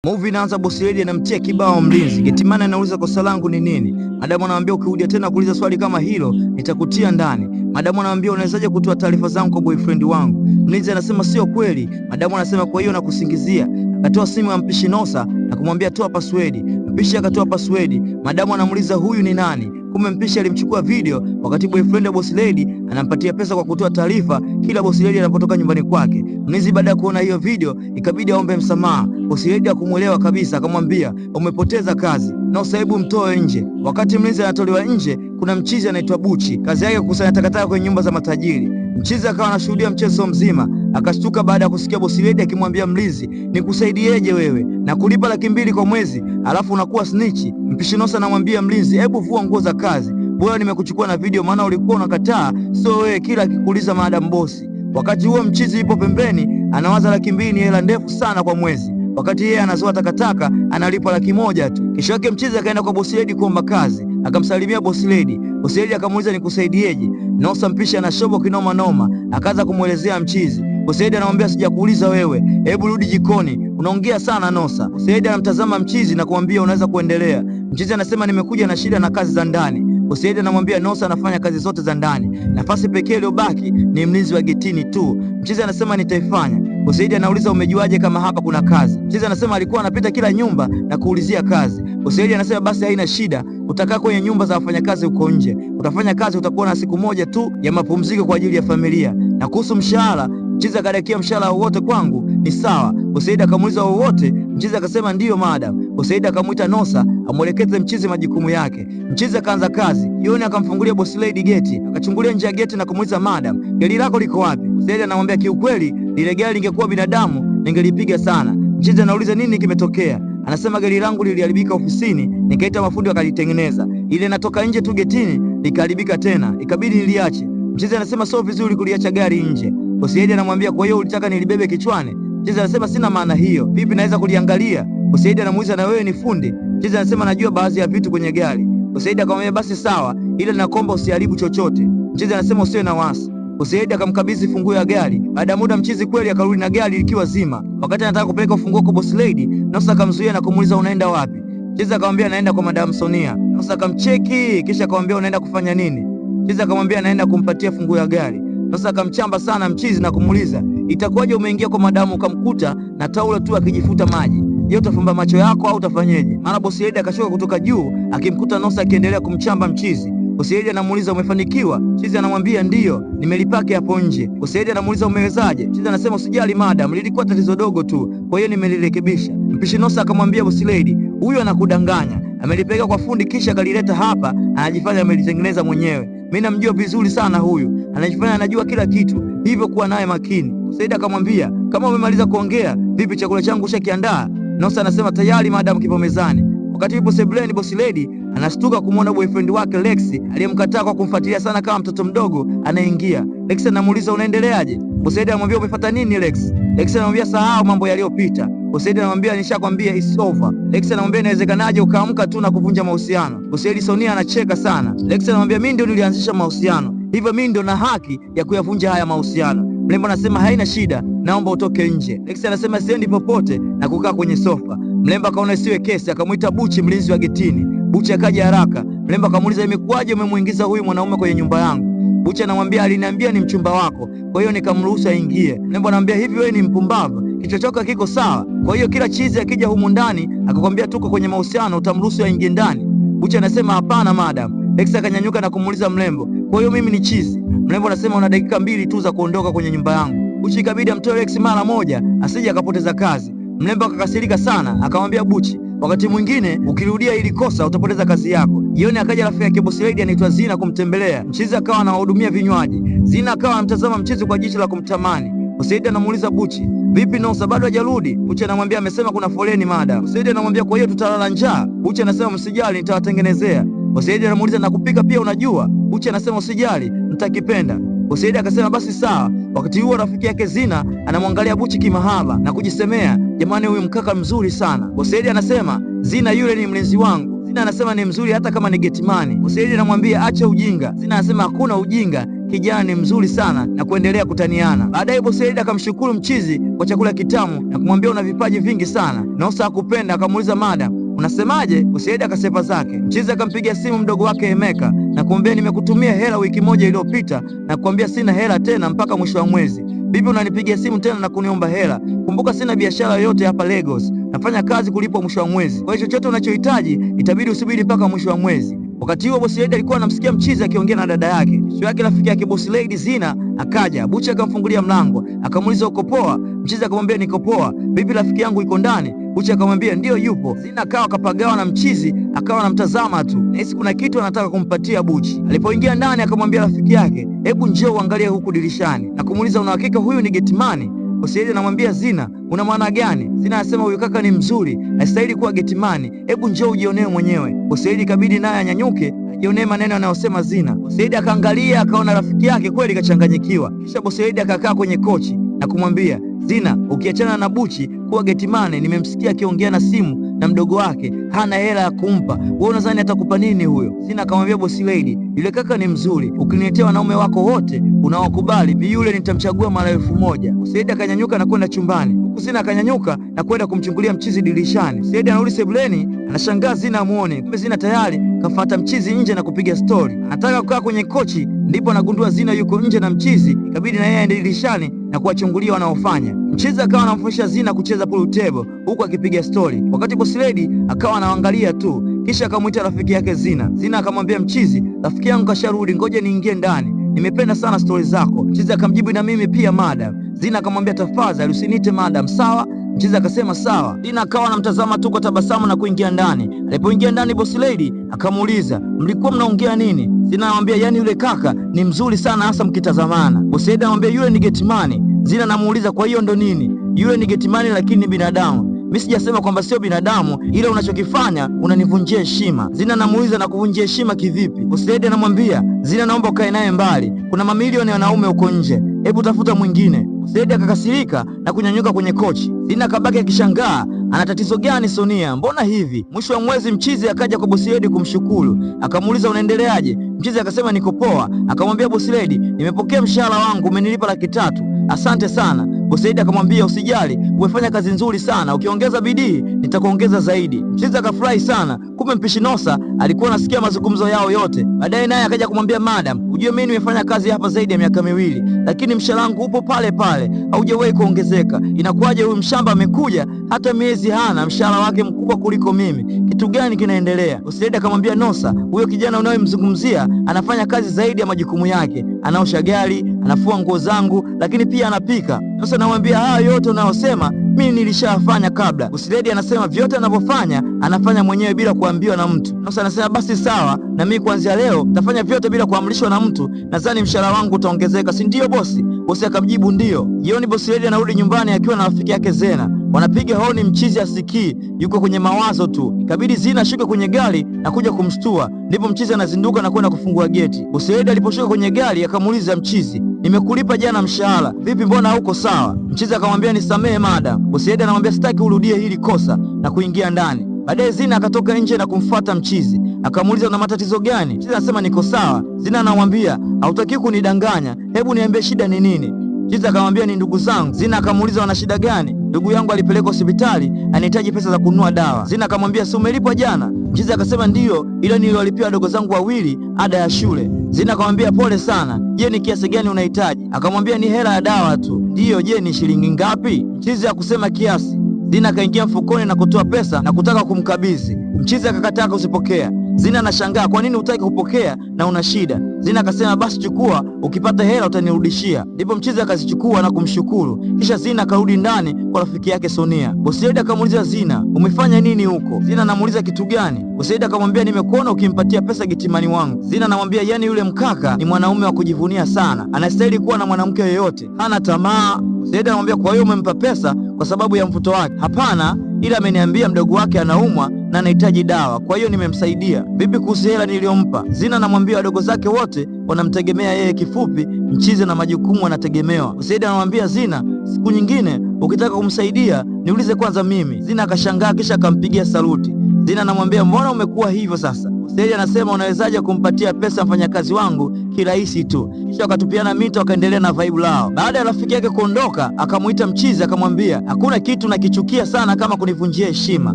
Movie inaanza, boss lady anamtia kibao mlinzi. Getimana anauliza kosa langu ni nini? Madamu anamwambia ukirudia tena kuuliza swali kama hilo nitakutia ndani. Madamu anamwambia unawezaje kutoa taarifa zangu kwa boyfriend wangu? Mlinzi anasema sio kweli. Madamu anasema kwa hiyo nakusingizia. Akatoa simu ya mpishi Nosa na kumwambia toa password. Mpishi akatoa password. Madamu anamuuliza huyu ni nani? Kumbe mpishi alimchukua video wakati boyfriend wa boss lady anampatia pesa kwa kutoa taarifa kila boss lady anapotoka nyumbani kwake. Mlinzi baada ya kuona hiyo video ikabidi aombe msamaha. Boss lady hakumuelewa kabisa, akamwambia umepoteza kazi na usaibu mtoe nje. Wakati mlinzi anatolewa nje, kuna mchizi anaitwa Buchi, kazi yake kukusanya takataka kwenye nyumba za matajiri. Mchizi akawa anashuhudia mchezo mzima, akashtuka baada ya kusikia boss lady akimwambia mlinzi, nikusaidieje wewe na kulipa 200,000 kwa mwezi alafu unakuwa snitch. Mpishi Nosa anamwambia mlinzi, hebu vua nguo za kazi, bora nimekuchukua na video maana ulikuwa unakataa, so wewe kila akikuuliza madam bosi. Wakati huo mchizi ipo pembeni anawaza 200,000 ni hela ndefu sana kwa mwezi, wakati yeye anazoa takataka analipa 100,000 tu. Kesho yake mchizi akaenda kwa boss lady kuomba kazi, akamsalimia boss lady. Boss lady akamuuliza nikusaidieje? Nosa mpishi ana shobo kinoma noma, akaanza kumuelezea mchizi. Boss lady anamwambia sijakuuliza wewe, hebu rudi jikoni, unaongea sana Nosa. Boss lady anamtazama mchizi na kumwambia unaweza kuendelea. Mchizi anasema nimekuja na shida na kazi za ndani. Boss lady anamwambia Nosa anafanya kazi zote za ndani, nafasi pekee iliyobaki ni mlinzi wa getini tu. Mchizi anasema nitaifanya. Boss lady anauliza umejuaje kama hapa kuna kazi? Mchizi anasema alikuwa anapita kila nyumba na kuulizia kazi. Boss lady anasema basi haina shida, utakaa kwenye nyumba za wafanyakazi huko nje, utafanya kazi, utakuwa na siku moja tu ya mapumziko kwa ajili ya familia. Na kuhusu mshahara, mchizi akadakia mshahara wowote kwangu ni sawa. Boss lady akamuuliza wowote? Mchizi akasema ndiyo madam. Boss lady akamuita Nosa amwelekeze mchizi majukumu yake. Mchizi akaanza kazi. Jioni akamfungulia boss lady geti, akachungulia nje ya geti na kumuuliza madam, gari lako liko wapi? Boss lady anamwambia kiukweli lile gari lingekuwa binadamu ningelipiga sana. Mchizi anauliza nini kimetokea? Anasema gari langu liliharibika ofisini, nikaita mafundi wakalitengeneza, ile natoka nje tu getini likaharibika tena, ikabidi niliache. Mchizi anasema sio vizuri kuliacha gari nje. Boss lady anamwambia kwa hiyo ulitaka nilibebe kichwani? Mchizi anasema sina maana hiyo, vipi naweza kuliangalia? Boss lady anamuuliza na wewe ni fundi? Mchizi anasema najua baadhi ya vitu kwenye gari. Boss lady akamwambia basi sawa, ila nakuomba usiharibu chochote. Mchizi anasema usiwe na wasi. Boss lady akamkabidhi funguo ya gari. Baada ya muda mchizi kweli akarudi na gari likiwa zima. Wakati anataka kupeleka funguo kwa boss lady, Nosa akamzuia na kumuuliza unaenda wapi? Mchizi akamwambia naenda kwa madam Sonia. Nosa akamcheki kisha akamwambia unaenda kufanya nini? Mchizi akamwambia naenda kumpatia funguo ya gari. Nosa akamchamba sana mchizi na kumuuliza itakuwaje umeingia kwa madamu ukamkuta na taulo tu akijifuta maji? Je, utafumba macho yako au utafanyeje? Mara boss lady akashuka kutoka juu akimkuta Nosa akiendelea kumchamba mchizi. Boss lady anamuuliza umefanikiwa? Mchizi anamwambia ndiyo, nimelipaki hapo nje. Boss lady anamuuliza umewezaje? Mchizi anasema usijali madam, lilikuwa tatizo dogo tu, kwa hiyo nimelirekebisha. Mpishi Nosa akamwambia boss lady, huyu anakudanganya, amelipeleka kwa fundi kisha akalileta hapa, anajifanya amelitengeneza mwenyewe. Mimi namjua vizuri sana huyu, anajifanya anajua kila kitu, hivyo kuwa naye makini. Boss lady akamwambia kama umemaliza kuongea, vipi chakula changu ushakiandaa? Nosa anasema tayari madam, kipo mezani. Wakati yupo sebuleni, boss lady anastuka kumwona boyfriend wake Lexi aliyemkataa kwa kumfuatilia sana kama mtoto mdogo anaingia. Lexi anamuuliza unaendeleaje? Boss lady anamwambia umefuata nini Lex? Lexi anamwambia sahau mambo yaliyopita. Boss lady anamwambia nishakwambia it's over. Lexi anamwambia inawezekanaje ukaamka tu na kuvunja mahusiano? Boss lady Sonia anacheka sana. Lexi anamwambia mimi ndio nilianzisha mahusiano, hivyo mimi ndio na haki ya kuyavunja haya mahusiano. Mlembo anasema haina shida, naomba utoke nje. Lexi anasema siendi popote na kukaa kwenye sofa. Mlembo akaona isiwe kesi, akamuita Buchi mlinzi wa getini. Buchi akaja haraka. Mlembo akamuuliza imekuwaje umemuingiza huyu mwanaume kwenye nyumba yangu? Buchi anamwambia aliniambia ni mchumba wako, kwa hiyo nikamruhusu aingie. Mlembo anamwambia hivi wewe ni mpumbavu, kichwa chako kiko sawa? Kwa hiyo kila chizi akija humu ndani akakwambia tuko kwenye mahusiano utamruhusu aingie ndani? Buchi anasema hapana madam. Lexi akanyanyuka na kumuuliza Mlembo, kwa hiyo mimi ni chizi? Mlembo anasema una dakika 2 tu za kuondoka kwenye nyumba yangu. Buchi ikabidi amtoe Lexi mara moja asije akapoteza kazi. Mlembo akakasirika sana, akamwambia Buchi, wakati mwingine ukirudia ili kosa utapoteza kazi yako. Jioni akaja rafiki yake boss lady anaitwa Zina kumtembelea. Mchizi akawa anawahudumia vinywaji. Zina akawa anamtazama mchizi kwa jicho la kumtamani. Boss lady anamuuliza Buchi, vipi Nosa bado hajarudi? Buchi anamwambia amesema kuna foleni madam. Boss lady anamwambia kwa hiyo tutalala njaa? Buchi anasema msijali nitawatengenezea. Boss lady anamuuliza na kupika pia unajua? Buchi anasema usijali nitakipenda. Boss lady akasema basi sawa. Wakati huo rafiki yake Zina anamwangalia Buchi kimahaba na kujisemea, jamani huyu mkaka mzuri sana. Boss lady anasema Zina yule ni mlinzi wangu. Zina anasema ni mzuri hata kama ni getimani. Boss lady anamwambia acha ujinga. Zina anasema hakuna ujinga, kijana ni mzuri sana na kuendelea kutaniana. Baadaye bosi Lady akamshukuru mchizi kwa chakula kitamu na kumwambia una vipaji vingi sana. Nosa hakupenda, akamuuliza madam, unasemaje? Bosi Lady akasepa zake. Mchizi akampigia simu mdogo wake Emeka na kumwambia nimekutumia hela wiki moja iliyopita na kuambia sina hela tena mpaka mwisho wa mwezi. Bibi unanipigia simu tena na kuniomba hela? Kumbuka sina biashara yoyote hapa Lagos. Nafanya kazi kulipwa mwisho wa mwezi. Kwa hiyo chochote unachohitaji itabidi usubiri mpaka mwisho wa mwezi. Wakati huo bosi Lady alikuwa anamsikia mchizi akiongea na dada yake. Sio yake rafiki yake bosi Lady Zina akaja. Bucha akamfungulia mlango. Akamuuliza uko poa? Mchizi akamwambia niko poa. Bibi rafiki yangu iko ndani? Bucha akamwambia ndio yupo. Zina akawa kapagawa na mchizi, akawa anamtazama tu. Nahisi kuna kitu anataka kumpatia Buchi. Alipoingia ndani akamwambia rafiki yake, hebu njoo uangalie huku dirishani. Na kumuuliza una hakika huyu ni getimani? Bosi Lady anamwambia Zina, una maana gani? Zina anasema huyu kaka ni mzuri, anastahili kuwa getimani. Hebu njoo ujionee mwenyewe. Bosi Lady ikabidi naye anyanyuke ajionee maneno anayosema Zina. Bosi Lady akaangalia akaona rafiki yake kweli kachanganyikiwa. Kisha bosi Lady akakaa kwenye kochi na kumwambia Zina, ukiachana na Buchi kuwa getimani, nimemsikia akiongea na simu na mdogo wake, hana hela ya kumpa. Wewe unadhani atakupa nini huyo? Zina akamwambia bosi Lady, yule kaka ni mzuri, ukiniletea wanaume wako wote unaowakubali, mimi yule nitamchagua mara 1000. Bosi Lady akanyanyuka na kwenda chumbani, huku Zina akanyanyuka na kwenda kumchungulia mchizi dirishani. Bosi Lady anarudi sebuleni, anashangaa Zina amuone, kumbe Zina tayari kafuata mchizi nje na kupiga story. Anataka kukaa kwenye kochi, ndipo anagundua Zina yuko nje na mchizi, ikabidi na yeye aende dirishani na kuwachungulia wanaofanya. Mchizi akawa anamfundisha Zina kucheza pool table huku akipiga story, wakati bosi Lady akawa anaangalia tu. Kisha akamwita rafiki yake Zina. Zina akamwambia mchizi, rafiki yangu kasharudi, ngoja niingie ndani, nimependa sana stori zako. Mchizi akamjibu na mimi pia madam. Zina akamwambia tafadhali usinite madam, sawa? Mchizi akasema sawa. Zina akawa anamtazama tu kwa tabasamu na kuingia ndani. Alipoingia ndani bosi Lady akamuuliza, mlikuwa mnaongea nini? Zina anamwambia yani yule kaka ni mzuri sana hasa mkitazamana. Bosi Lady anamwambia yule ni getimani. Zina anamuuliza kwa hiyo ndo nini? Yule ni getimani lakini ni binadamu. Mimi sijasema kwamba sio binadamu, ila unachokifanya unanivunjia heshima. Zina anamuuliza na kuvunjia heshima kivipi? Bosi Lady anamwambia Zina, naomba ukae naye mbali, kuna mamilioni ya wanaume huko nje, hebu tafuta mwingine. Bosi Lady akakasirika na kunyanyuka kwenye kochi. Zina akabaki akishangaa, ana tatizo gani Sonia? Mbona hivi? Mwisho wa mwezi mchizi akaja kwa bosi Lady kumshukuru, akamuuliza unaendeleaje? Mchizi akasema niko poa. Akamwambia bosi Lady, nimepokea mshahara wangu, umenilipa 300. Asante sana. Bosi Lady akamwambia usijali, umefanya kazi nzuri sana, ukiongeza bidii nitakuongeza zaidi. Mchizi akafurahi sana. Kumbe mpishi Nosa alikuwa anasikia mazungumzo yao yote. Baadaye naye akaja kumwambia madam, ujue mimi nimefanya kazi hapa zaidi ya miaka 2, lakini mshahara wangu upo pale pale, haujawahi kuongezeka. Inakuwaje huyu mshamba amekuja hata miezi hana, mshahara wake mkubwa kuliko mimi? Kitu gani kinaendelea? Bosi Lady akamwambia Nosa, huyo kijana unayemzungumzia anafanya kazi zaidi ya majukumu yake, anaosha gari, anafua nguo zangu, lakini pia anapika. Nosa anamwambia haya yote unayosema mimi nilishafanya kabla. Bosi Lady anasema vyote anavyofanya anafanya mwenyewe bila kuambiwa na mtu. Nosa anasema basi sawa, na mimi kuanzia leo nitafanya vyote bila kuamrishwa na mtu, nadhani mshahara wangu utaongezeka, si ndio bosi? Bosi akamjibu ndio. Jioni bosi Lady anarudi nyumbani akiwa na rafiki yake Zena. Wanapiga honi, mchizi asikii, yuko kwenye mawazo tu. Ikabidi Zina ashuke kwenye gari na kuja kumshtua, ndipo mchizi anazinduka na kwenda kufungua geti. Bosi Lady aliposhuka kwenye gari akamuuliza mchizi, nimekulipa jana mshahara, vipi mbona hauko sawa? Mchizi akamwambia nisamehe madam. Bosi Lady anamwambia sitaki urudie hili kosa na kuingia ndani. Baadaye Zina akatoka nje na kumfuata mchizi, akamuuliza una matatizo gani? Mchizi anasema niko sawa. Zina anamwambia hautaki kunidanganya, hebu niambie shida ni nini? Mchizi akamwambia ni ndugu zangu. Zina akamuuliza wana shida gani? Ndugu yangu alipelekwa hospitali, anahitaji pesa za kununua dawa. Zina akamwambia si umelipwa jana? Mchizi akasema ndio, ila niliwalipia wadogo zangu 2 ada ya shule. Zina akamwambia pole sana, je ni kiasi gani unahitaji? Akamwambia ni hela ya dawa tu. Ndio, je ni shilingi ngapi? Mchizi hakusema kiasi. Zina akaingia mfukoni na kutoa pesa na kutaka kumkabidhi. Mchizi akakataa kuzipokea. Zina anashangaa kwa nini hutaki kupokea na una shida? Zina akasema basi chukua, ukipata hela utanirudishia. Ndipo mchizi akazichukua na kumshukuru. Kisha Zina akarudi ndani kwa rafiki yake Sonia. Bosi Lady akamuuliza Zina, umefanya nini huko? Zina anamuuliza kitu gani? Bosi Lady akamwambia nimekuona ukimpatia pesa getimani wangu. Zina anamwambia yani yule mkaka ni mwanaume wa kujivunia sana, anastahili kuwa na mwanamke yoyote, hana tamaa. Bosi Lady anamwambia kwa hiyo umempa pesa kwa sababu ya mvuto wake? Hapana, ila ameniambia mdogo wake anaumwa na anahitaji dawa, kwa hiyo nimemsaidia. Vipi kuhusu hela niliyompa? Zina anamwambia wadogo zake wote wanamtegemea yeye, kifupi mchizi na majukumu anategemewa. Bosi Lady anamwambia Zina, siku nyingine ukitaka kumsaidia niulize kwanza mimi. Zina akashangaa kisha akampigia saluti. Zina anamwambia mbona umekuwa hivyo sasa? Bosi Lady anasema unawezaje kumpatia pesa mfanyakazi wangu kirahisi tu. Kisha wakatupiana mito, wakaendelea na vibe lao. Baada ya rafiki yake kuondoka, akamuita mchizi akamwambia, hakuna kitu nakichukia sana kama kunivunjia heshima.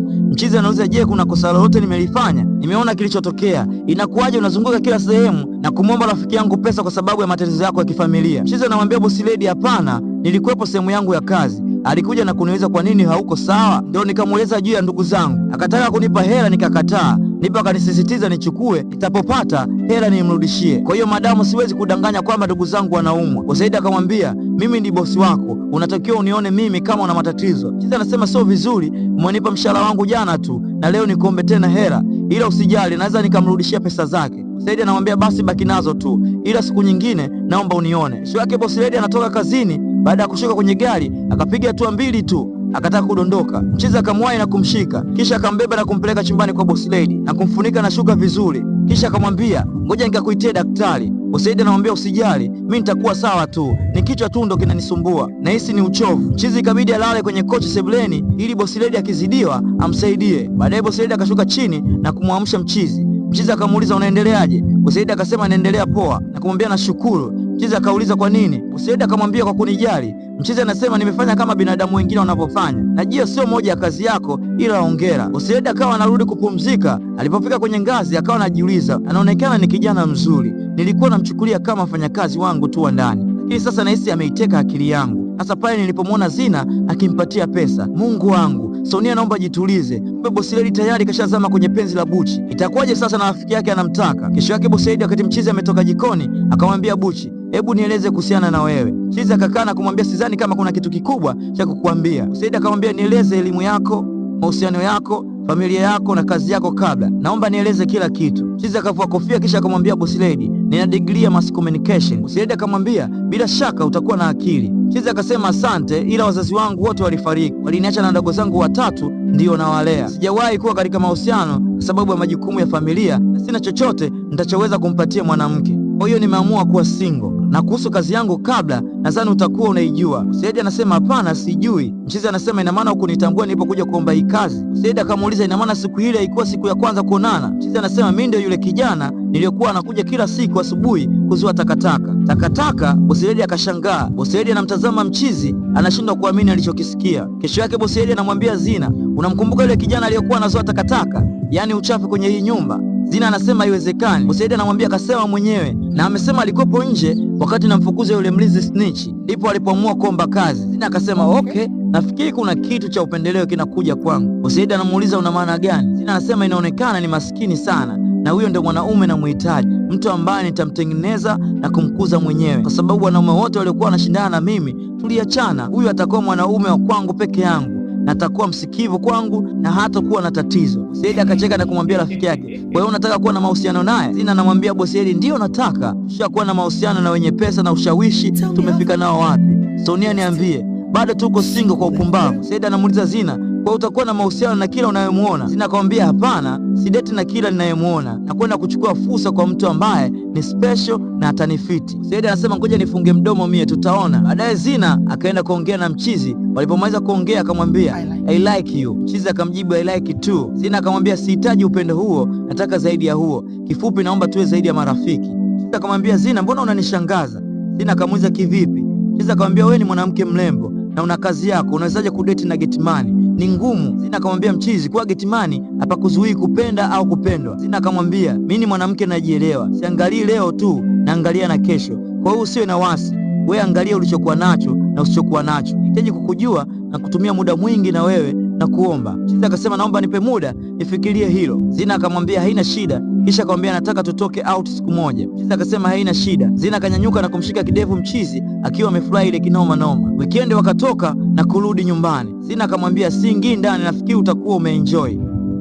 Mchizi anauliza, je, kuna kosa lolote nimelifanya? Nimeona kilichotokea. Inakuwaje unazunguka kila sehemu na kumwomba rafiki yangu pesa kwa sababu ya matatizo yako ya kifamilia? Mchizi anamwambia boss lady, hapana, nilikuwepo sehemu yangu ya kazi. Alikuja na kuniuliza kwa nini hauko sawa, ndio nikamueleza juu ya ndugu zangu. Akataka kunipa hela, nikakataa. Nipo akanisisitiza nichukue, nitapopata hela nimrudishie. Kwa hiyo madamu siwezi kudanganya kwamba ndugu zangu wanaumwa. Boss lady akamwambia, mimi ni bosi wako, unatakiwa unione mimi kama una matatizo. Mchizi anasema sio vizuri, umenipa mshahara wangu jana tu na leo nikuombe tena hela, ila usijali, naweza nikamrudishia pesa zake. Boss lady anamwambia basi baki nazo tu, ila siku nyingine naomba unione. Kesho yake boss lady anatoka kazini. Baada ya kushuka kwenye gari, akapiga hatua mbili tu akataka kudondoka. Mchizi akamwahi na kumshika, kisha akambeba na kumpeleka chumbani kwa boss lady na kumfunika na shuka vizuri. Kisha akamwambia, ngoja nikakuitie daktari. Boss lady anamwambia, usijali, mimi nitakuwa sawa tu, ni kichwa tu ndo kinanisumbua na hisi ni uchovu. Mchizi ikabidi alale kwenye kochi sebuleni ili boss lady akizidiwa amsaidie. Baadaye boss lady akashuka chini na kumwamsha mchizi. Mchizi akamuuliza, unaendeleaje? Boss lady akasema naendelea poa, na kumwambia nashukuru. Mchizi akauliza kwa nini? Boss lady akamwambia kwa kunijali. Mchizi anasema nimefanya kama binadamu wengine wanavyofanya, najua sio moja ya kazi yako, ila hongera. Boss lady akawa anarudi kupumzika. Alipofika kwenye ngazi akawa anajiuliza, anaonekana ni kijana mzuri, nilikuwa namchukulia kama mfanyakazi wangu tu wa ndani, lakini sasa nahisi ameiteka akili yangu. Hasa pale nilipomwona Zina akimpatia pesa. Mungu wangu, Sonia naomba jitulize. Kumbe boss lady tayari kashazama kwenye penzi la Buchi. Itakuwaje sasa na rafiki yake anamtaka? Kesho yake boss lady wakati Mchizi ametoka jikoni akamwambia Buchi, hebu nieleze kuhusiana na wewe. Mchizi akakaa na kumwambia, sidhani kama kuna kitu kikubwa cha kukuambia. Boss lady akamwambia, nieleze elimu yako, mahusiano yako, familia yako na kazi yako kabla. Naomba nieleze kila kitu. Mchizi akavua kofia kisha akamwambia boss lady, nina degree ya mass communication. Boss lady akamwambia, bila shaka utakuwa na akili. Mchizi akasema asante, ila wazazi wangu wote walifariki, waliniacha na ndugu zangu watatu ndio nawalea. Sijawahi kuwa katika mahusiano kwa sababu ya majukumu ya familia na sina chochote nitachoweza kumpatia mwanamke. Kwa hiyo nimeamua kuwa single. Na kuhusu kazi yangu kabla, nadhani utakuwa unaijua. Boss lady anasema hapana, sijui. Mchizi anasema ina maana hukunitambua nilipokuja kuomba hii kazi. Boss lady akamuuliza ina maana siku ile ilikuwa siku ya kwanza kuonana? Mchizi anasema mimi ndio yule kijana niliyokuwa anakuja kila siku asubuhi kuzua takataka. Takataka? Boss lady akashangaa. Boss lady anamtazama Mchizi, anashindwa kuamini alichokisikia. Kesho yake boss lady anamwambia Zina, unamkumbuka yule kijana aliyokuwa anazoa takataka, yaani uchafu kwenye hii nyumba? Zina anasema haiwezekani. Boss lady anamwambia akasema mwenyewe, na amesema alikopo nje wakati namfukuza yule mlinzi snitch, ndipo alipoamua kuomba kazi. Zina akasema okay, nafikiri kuna kitu cha upendeleo kinakuja kwangu. Boss lady anamuuliza una maana gani? Zina anasema inaonekana ni maskini sana, na huyo ndio mwanaume na muhitaji, mtu ambaye nitamtengeneza na kumkuza mwenyewe, kwa sababu wanaume wote waliokuwa wanashindana na mimi tuliachana. Huyu atakuwa mwanaume wa kwangu peke yangu na atakuwa msikivu kwangu na hata kuwa na tatizo. Boss lady akacheka na kumwambia rafiki yake, kwa hiyo unataka kuwa na mahusiano naye? Zina anamwambia boss lady, ndio nataka. Tushakuwa na mahusiano na wenye pesa na ushawishi, tumefika nao wapi? Sonia niambie, bado tuko single kwa upumbavu. Boss lady anamuuliza Zina, kwa utakuwa na mahusiano na kila unayemuona? Zina akamwambia hapana, sideti na kila ninayemuona, na kwenda kuchukua fursa kwa mtu ambaye ni special na atanifiti. Boss lady anasema ngoja nifunge mdomo mie, tutaona. Baadaye Zina akaenda kuongea na Mchizi. Walipomaliza kuongea akamwambia I like you. Mchizi akamjibu I like you too. Zina akamwambia sihitaji upendo huo, nataka zaidi ya huo. Kifupi naomba tuwe zaidi ya marafiki. Mchizi akamwambia Zina, mbona unanishangaza? Zina akamuuliza kivipi? Mchizi akamwambia wewe ni mwanamke mrembo na una kazi yako, unawezaje kudate na getimani? Ni ngumu. Zina akamwambia Mchizi, kuwa getimani hapakuzuii kupenda au kupendwa. Zina akamwambia mimi ni mwanamke najielewa, siangalii leo tu, naangalia na kesho. Kwa hiyo usiwe na wasi, wewe angalia ulichokuwa nacho na usichokuwa nacho. Nahitaji kukujua na kutumia muda mwingi na wewe na kuomba. Mchizi akasema naomba nipe muda nifikirie hilo. Zina akamwambia haina shida, kisha akamwambia nataka tutoke out siku moja. Mchizi akasema haina shida. Zina akanyanyuka na kumshika kidevu Mchizi akiwa amefurahi ile kinoma noma. Weekend wakatoka na kurudi nyumbani. Zina akamwambia siingii ndani, nafikiri utakuwa umeenjoy.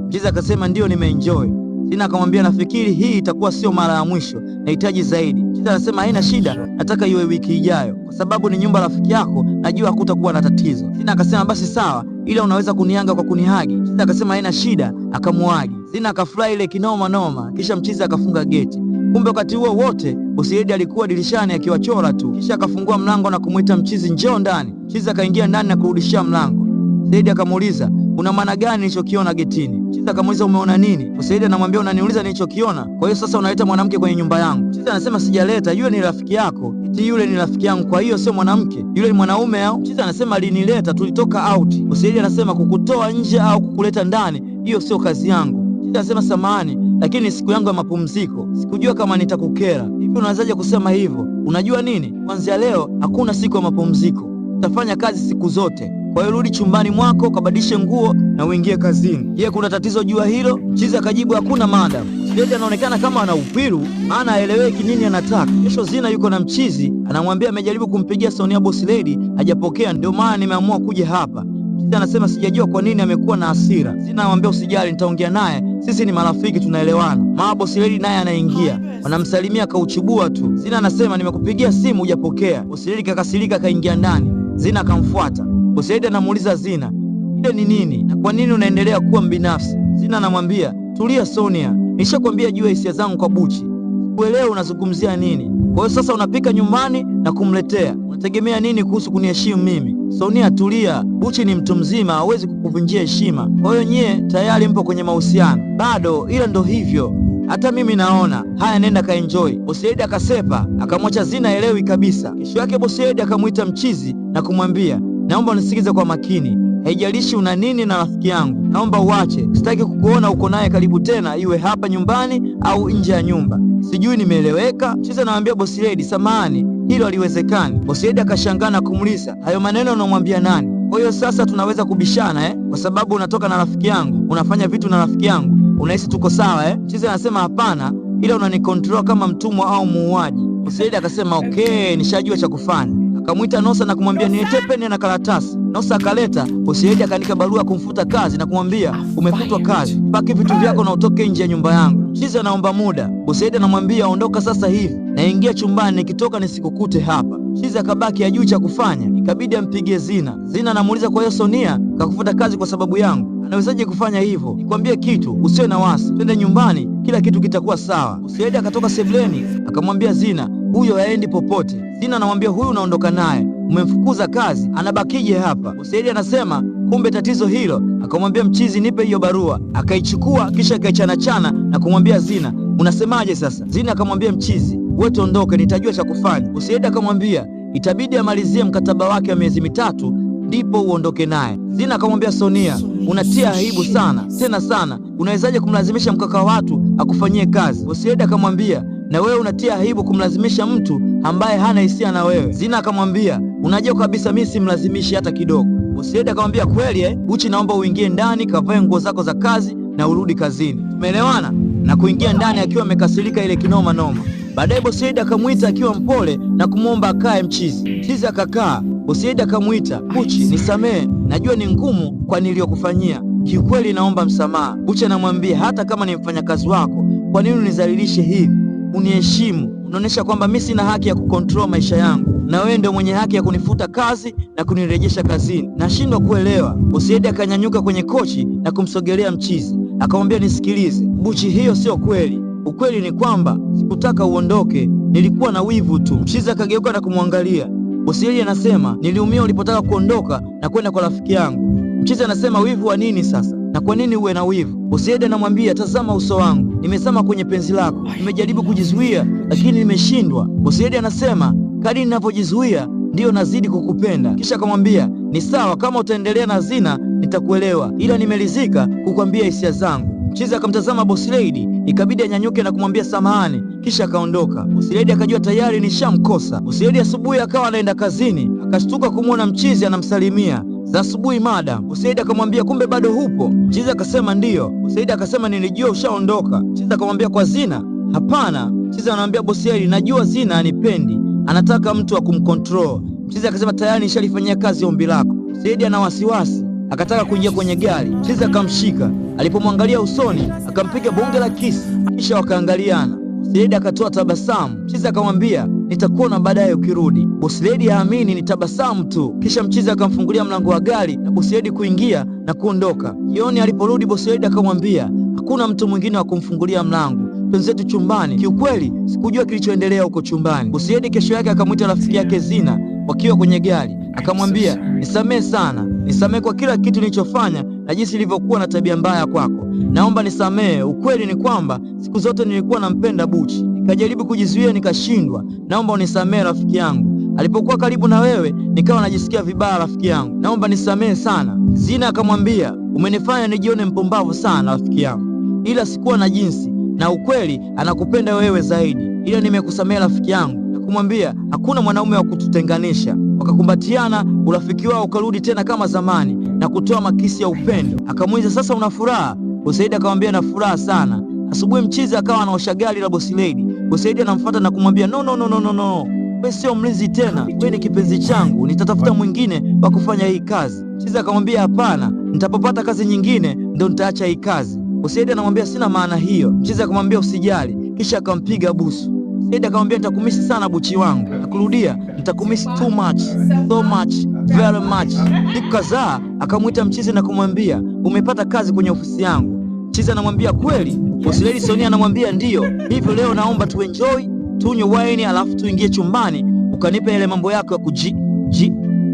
Mchizi akasema ndio nimeenjoy. Zina akamwambia nafikiri hii itakuwa sio mara ya mwisho, nahitaji zaidi. Mchizi anasema haina shida, nataka iwe wiki ijayo kwa sababu ni nyumba rafiki yako, najua hakutakuwa na tatizo. Zina akasema basi sawa, ila unaweza kunianga kwa kunihagi. Mchizi akasema haina shida, akamuhagi. Zina akafurahi ile kinoma noma, kisha Mchizi akafunga geti. Kumbe wakati huo wote boss lady alikuwa dirishani akiwachora tu, kisha akafungua mlango na kumuita Mchizi njoo ndani. Mchizi akaingia ndani na kurudishia mlango. Boss lady akamuuliza una maana gani nilichokiona getini? Mchizi akamuuliza umeona nini? Boss Lady anamwambia unaniuliza nilichokiona? Kwa hiyo sasa unaleta mwanamke kwenye nyumba yangu? Mchizi anasema sijaleta, yule ni rafiki yako. Eti yule ni rafiki yangu, kwa hiyo sio mwanamke, yule ni mwanaume au? Mchizi anasema alinileta, tulitoka out. Boss Lady anasema kukutoa nje au kukuleta ndani, hiyo sio kazi yangu. Mchizi anasema samahani, lakini siku yangu ya mapumziko, sikujua kama nitakukera. Hivi unawezaje kusema hivyo? Unajua nini? Kuanzia leo hakuna siku ya mapumziko, utafanya kazi siku zote. Kwa hiyo rudi chumbani mwako, kabadilishe nguo na uingie kazini. Je, kuna tatizo jua hilo? Mchizi akajibu hakuna madam. Boss anaonekana kama ana upiru, maana haeleweki nini anataka. Kesho Zina yuko na Mchizi, anamwambia amejaribu kumpigia Sonia Boss Lady hajapokea, ndio maana nimeamua kuja hapa. Mchizi anasema sijajua kwa nini amekuwa na hasira. Zina anamwambia usijali, nitaongea naye, sisi ni marafiki tunaelewana. Mama Boss Lady naye anaingia, wanamsalimia kauchubua tu. Zina anasema nimekupigia simu hujapokea. Boss Lady kakasirika kaingia ndani. Zina akamfuata. Boss Lady anamuuliza Zina, ile ni nini na kwa nini unaendelea kuwa mbinafsi? Zina anamwambia tulia Sonia, nishakwambia juu ya hisia zangu kwa Buchi, kuelewa unazungumzia nini. Kwa hiyo sasa unapika nyumbani na kumletea, unategemea nini kuhusu kuniheshimu mimi? Sonia tulia, Buchi ni mtu mzima, hawezi kukuvunjia heshima. Kwa hiyo nyie tayari mpo kwenye mahusiano? Bado, ila ndo hivyo, hata mimi naona. Haya, nenda ka enjoy. Boss Lady akasepa akamwacha Zina elewi kabisa. Kesho yake Boss Lady akamuita Mchizi na kumwambia naomba unisikize kwa makini, haijalishi una nini na rafiki yangu, naomba uache. Sitaki kukuona uko naye karibu tena, iwe hapa nyumbani au nje ya nyumba. Sijui nimeeleweka? Mchizi anamwambia Boss Lady samahani, hilo haliwezekani. Boss Lady akashangaa na kumuuliza hayo maneno unamwambia nani? Kwa hiyo sasa tunaweza kubishana kwa sababu unatoka na rafiki yangu, unafanya vitu na rafiki yangu, unahisi tuko sawa Mchizi anasema hapana, ila unanikontrol kama mtumwa au muuaji. Boss Lady akasema okay, nishajua cha kufanya. Akamwita Nosa na kumwambia niletee peni na karatasi. Nosa akaleta. Boss Lady akaandika barua kumfuta kazi na kumwambia umefutwa kazi, paki vitu vyako na utoke nje ya nyumba yangu. Mchizi anaomba muda. Boss Lady anamwambia ondoka sasa hivi, naingia chumbani, nikitoka nisikukute hapa. Mchizi akabaki hajui cha kufanya, ikabidi ampigie Zina. Zina anamuuliza kwa hiyo Sonia kakufuta kazi kwa sababu yangu? Anawezaje kufanya hivyo? Nikwambie kitu, usiwe na wasi, twende nyumbani, kila kitu kitakuwa sawa. Boss Lady akatoka sebleni akamwambia Zina huyo haendi popote. Zina anamwambia huyu unaondoka naye, umemfukuza kazi, anabakije hapa? Boss Lady anasema kumbe tatizo hilo. Akamwambia Mchizi nipe hiyo barua, akaichukua kisha akaichanachana na kumwambia Zina unasemaje sasa? Zina akamwambia Mchizi wewe tuondoke, nitajua cha kufanya. Boss Lady akamwambia itabidi amalizie mkataba wake wa miezi 3 ndipo uondoke naye. Zina akamwambia Sonia unatia aibu sana, tena sana, unawezaje kumlazimisha mkaka wa watu akufanyie kazi? Boss Lady akamwambia na wewe unatia aibu kumlazimisha mtu ambaye hana hisia na wewe. Zina akamwambia unajua kabisa mimi simlazimishi hata kidogo. Boss Lady akamwambia kweli Buchi, naomba uingie ndani kavae nguo zako za kazi na urudi kazini, tumeelewana? Na kuingia ndani akiwa amekasirika ile kinoma noma. Baadaye Boss Lady akamwita akiwa mpole na kumwomba akae Mchizi. Mchizi akakaa. Boss Lady akamwita Buchi, nisamee, najua ni ngumu kwa niliyokufanyia, kiukweli naomba msamaha. Buchi anamwambia hata kama ni mfanyakazi wako, kwa nini unizalilishe hivi? Uniheshimu, unaonyesha kwamba mimi sina haki ya kukontrol maisha yangu, na wewe ndio mwenye haki ya kunifuta kazi na kunirejesha kazini. Nashindwa kuelewa. Boss Lady akanyanyuka kwenye kochi na kumsogelea Mchizi akamwambia nisikilize Buchi, hiyo sio kweli. Ukweli ni kwamba sikutaka uondoke, nilikuwa na wivu tu. Mchizi akageuka na kumwangalia. Boss Lady anasema niliumia ulipotaka kuondoka na kwenda kwa rafiki yangu. Mchizi anasema wivu wa nini sasa? Na kwa nini uwe na wivu? Boss Lady anamwambia tazama uso wangu, nimezama kwenye penzi lako, nimejaribu kujizuia lakini nimeshindwa. Boss Lady anasema kadri ninavyojizuia ndio nazidi kukupenda. Kisha akamwambia ni sawa, kama utaendelea na Zina nitakuelewa, ila nimelizika kukwambia hisia zangu. Mchizi akamtazama Boss Lady, ikabidi anyanyuke na kumwambia samahani, kisha akaondoka. Boss Lady akajua tayari nishamkosa. Boss Lady asubuhi akawa anaenda kazini, akashtuka kumwona Mchizi anamsalimia za asubuhi madam. Boss Lady akamwambia kumbe bado hupo? Mchizi akasema ndiyo. Boss Lady akasema nilijua ushaondoka. Mchizi akamwambia kwa Zina? Hapana. Mchizi anamwambia Boss Lady najua Zina anipendi, anataka mtu wa kumcontrol. Mchizi akasema tayari nishalifanyia kazi ombi lako. Boss Lady ana wasiwasi, akataka kuingia kwenye gari. Mchizi akamshika, alipomwangalia usoni akampiga bonge la kisi, kisha wakaangaliana. Boss Lady akatoa tabasamu. Mchizi akamwambia nitakuona baadaye ukirudi. Boss Lady haamini, ni tabasamu tu. Kisha Mchizi akamfungulia mlango wa gari na Boss Lady kuingia na kuondoka. Jioni aliporudi Boss Lady akamwambia hakuna mtu mwingine wa kumfungulia mlango, twenzetu chumbani. Kiukweli sikujua kilichoendelea huko chumbani. Boss Lady kesho yake akamwita rafiki yake Zina wakiwa kwenye gari, akamwambia nisamee sana, nisamee kwa kila kitu nilichofanya na jinsi nilivyokuwa na tabia mbaya kwako. Naomba nisamehe. Ukweli ni kwamba siku zote nilikuwa nampenda Buchi, nikajaribu kujizuia nikashindwa. Naomba unisamehe rafiki yangu. Alipokuwa karibu na wewe nikawa najisikia vibaya rafiki yangu. Naomba nisamehe sana. Zina akamwambia, umenifanya nijione mpumbavu sana rafiki yangu, ila sikuwa na jinsi, na ukweli anakupenda wewe zaidi, ila nimekusamehe rafiki yangu. Na kumwambia hakuna mwanaume wa kututenganisha. Wakakumbatiana, urafiki wao ukarudi tena kama zamani na kutoa makisi ya upendo. Akamuuliza, sasa una furaha? Bosi akamwambia na furaha sana. Asubuhi mchizi akawa anaosha gari la Bosi Lady. Bosi anamfuata na kumwambia no. Wewe sio mlinzi tena, wewe ni kipenzi changu, nitatafuta mwingine wa kufanya hii kazi. Mchizi akamwambia hapana, nitapopata kazi nyingine ndio nitaacha hii kazi. Bosi anamwambia sina maana hiyo. Mchizi akamwambia usijali, kisha akampiga busu. Bosi akamwambia nitakumisi sana Buchi wangu, nakurudia nitakumisi too much, so much, very much. Siku kadhaa akamuita mchizi na kumwambia umepata kazi kwenye ofisi yangu. Mchizi anamwambia kweli? Bosi Lady Sonia anamwambia ndio. Hivyo leo naomba tuenjoy, tunywe wine alafu tuingie chumbani ukanipa ile mambo yako ya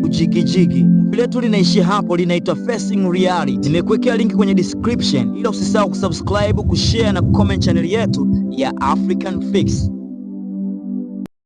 kujigijigi. Letu linaishia hapo, linaitwa Facing Reality. Nimekuwekea link kwenye description, ila usisahau kusubscribe, kushare na kucomment channel yetu ya African Fix.